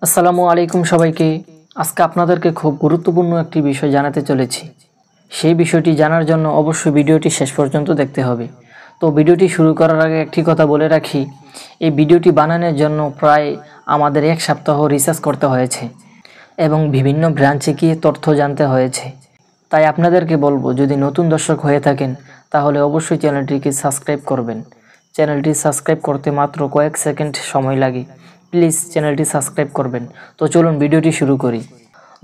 আসসালামু আলাইকুম সবাইকে। আজকে আপনাদেরকে খুব গুরুত্বপূর্ণ একটি বিষয় জানাতে চলেছি। সেই বিষয়টি জানার জন্য অবশ্যই ভিডিওটি শেষ পর্যন্ত দেখতে হবে। তো ভিডিওটি শুরু করার আগে একটি কথা বলে রাখি, এই ভিডিওটি বানানোর জন্য প্রায় আমাদের 1 সপ্তাহ রিসার্চ করতে হয়েছে এবং বিভিন্ন ব্রাঞ্চে গিয়ে তথ্য জানতে হয়েছে। তাই আপনাদেরকে বলবো, যদি নতুন দর্শক হয়ে থাকেন তাহলে অবশ্যই চ্যানেলটিকে সাবস্ক্রাইব করবেন। চ্যানেলটি সাবস্ক্রাইব করতে মাত্র কয়েক সেকেন্ড সময় লাগে। প্লিজ চ্যানেলটি সাবস্ক্রাইব করবেন। তো চলুন ভিডিওটি শুরু করি।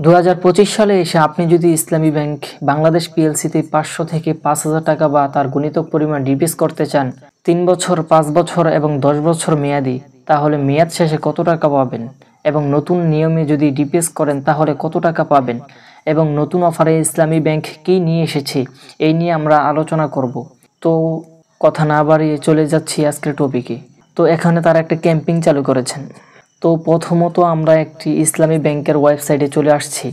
2025 সালে এসে আপনি যদি ইসলামী ব্যাংক বাংলাদেশ পিএলসিতে 500 থেকে 5,000 টাকা বা তার গুণিতক পরিমাণ ডিপিএস করতে চান 3 বছর, 5 বছর এবং 10 বছর মেয়াদি, তাহলে মেয়াদ শেষে কত টাকা পাবেন এবং নতুন নিয়মে যদি ডিপিএস করেন তাহলে কত টাকা পাবেন এবং নতুন অফারে ইসলামী ব্যাংক কী নিয়ে এসেছে, এই নিয়ে আমরা আলোচনা করব। তো কথা না বাড়িয়ে চলে যাচ্ছি আজকের টপিকে। তো এখানে তারা একটা ক্যাম্পিং চালু করেছেন। তো প্রথমত আমরা একটি ইসলামী ব্যাংকের ওয়েবসাইটে চলে আসছি।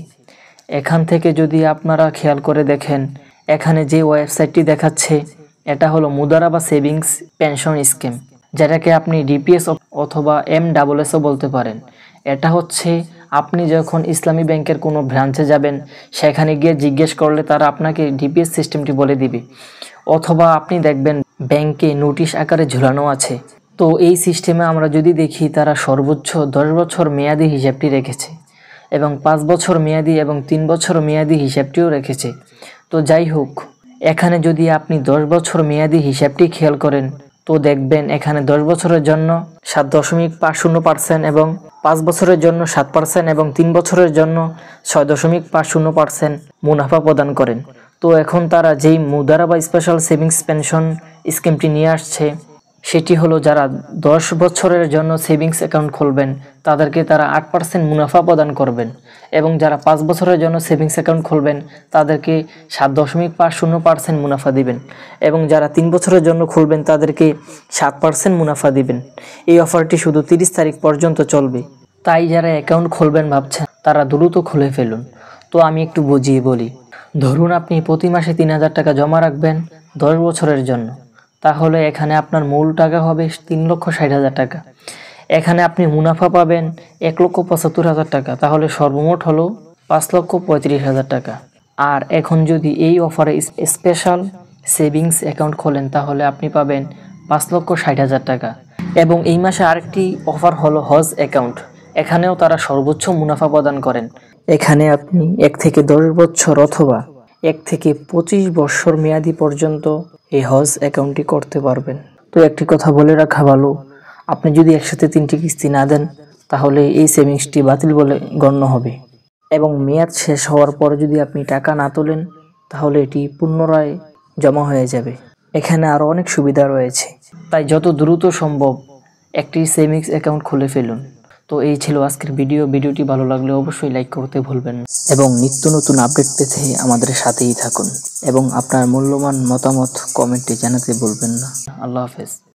এখান থেকে যদি আপনারা খেয়াল করে দেখেন, এখানে যে ওয়েবসাইটটি দেখাচ্ছে এটা হলো মুদারাবা সেভিংস পেনশন স্কিম, যেটাকে আপনি ডিপিএস অথবা MSSও বলতে পারেন। এটা হচ্ছে আপনি যখন ইসলামী ব্যাংকের কোনো ব্রাঞ্চে যাবেন, সেখানে গিয়ে জিজ্ঞেস করলে তারা আপনাকে ডিপিএস সিস্টেমটি বলে দিবে, অথবা আপনি দেখবেন ব্যাংকে নোটিশ আকারে ঝুলানো আছে। তো এই সিস্টেমে আমরা যদি দেখি, তারা সর্বোচ্চ 10 বছর মেয়াদি হিসাবটি রেখেছে এবং 5 বছর মেয়াদি এবং 3 বছর মেয়াদি হিসাবটিও রেখেছে। তো যাই হোক, এখানে যদি আপনি 10 বছর মেয়াদি হিসাবটি খেয়াল করেন, তো দেখবেন এখানে 10 বছরের জন্য 7.50% এবং 5 বছরের জন্য 7% এবং 3 বছরের জন্য 6.50% মুনাফা প্রদান করেন। তো এখন তারা যেই মুদারাবা স্পেশাল সেভিংস পেনশন স্কিমটি নিয়ে আসছে, সেটি হলো যারা 10 বছরের জন্য সেভিংস অ্যাকাউন্ট খুলবেন তাদেরকে তারা 8% মুনাফা প্রদান করবেন এবং যারা 5 বছরের জন্য সেভিংস অ্যাকাউন্ট খুলবেন তাদেরকে 7.50% মুনাফা দিবেন এবং যারা 3 বছরের জন্য খুলবেন তাদেরকে 7% মুনাফা দিবেন। এই অফারটি শুধু 30 তারিখ পর্যন্ত চলবে। তাই যারা অ্যাকাউন্ট খুলবেন ভাবছেন, তারা দ্রুত খুলে ফেলুন। তো আমি একটু বুঝিয়ে বলি। ধরুন আপনি প্রতি মাসে 3,000 টাকা জমা রাখবেন 10 বছরের জন্য, তাহলে এখানে আপনার মূল টাকা হবে 3,60,000 টাকা। এখানে আপনি মুনাফা পাবেন 1,75,000 টাকা, তাহলে সর্বমোট হলো 5,35,000 টাকা। আর এখন যদি এই অফারে স্পেশাল সেভিংস অ্যাকাউন্ট খোলেন তাহলে আপনি পাবেন 5,60,000 টাকা। এবং এই মাসে আরেকটি অফার হলো হজ অ্যাকাউন্ট। এখানেও তারা সর্বোচ্চ মুনাফা প্রদান করেন। এখানে আপনি 1 থেকে 10 বছর অথবা 1 থেকে 25 বছর মেয়াদি পর্যন্ত এই হজ অ্যাকাউন্টটি করতে পারবেন। তো একটি কথা বলে রাখা ভালো, আপনি যদি একসাথে 3টি কিস্তি না দেন তাহলে এই সেভিংসটি বাতিল বলে গণ্য হবে এবং মেয়াদ শেষ হওয়ার পরে যদি আপনি টাকা না তোলেন তাহলে এটি পুনরায় জমা হয়ে যাবে। এখানে আরও অনেক সুবিধা রয়েছে, তাই যত দ্রুত সম্ভব একটি সেভিংস অ্যাকাউন্ট খুলে ফেলুন। তো এই ছিল আজকের ভিডিওটি ভালো লাগলে অবশ্যই লাইক করতে ভুলবেন না এবং নিত্য নতুন আপডেট পেতে আমাদের সাথেই থাকুন এবং আপনার মূল্যবান মতামত কমেন্টে জানাতে ভুলবেন না। আল্লাহ হাফেজ।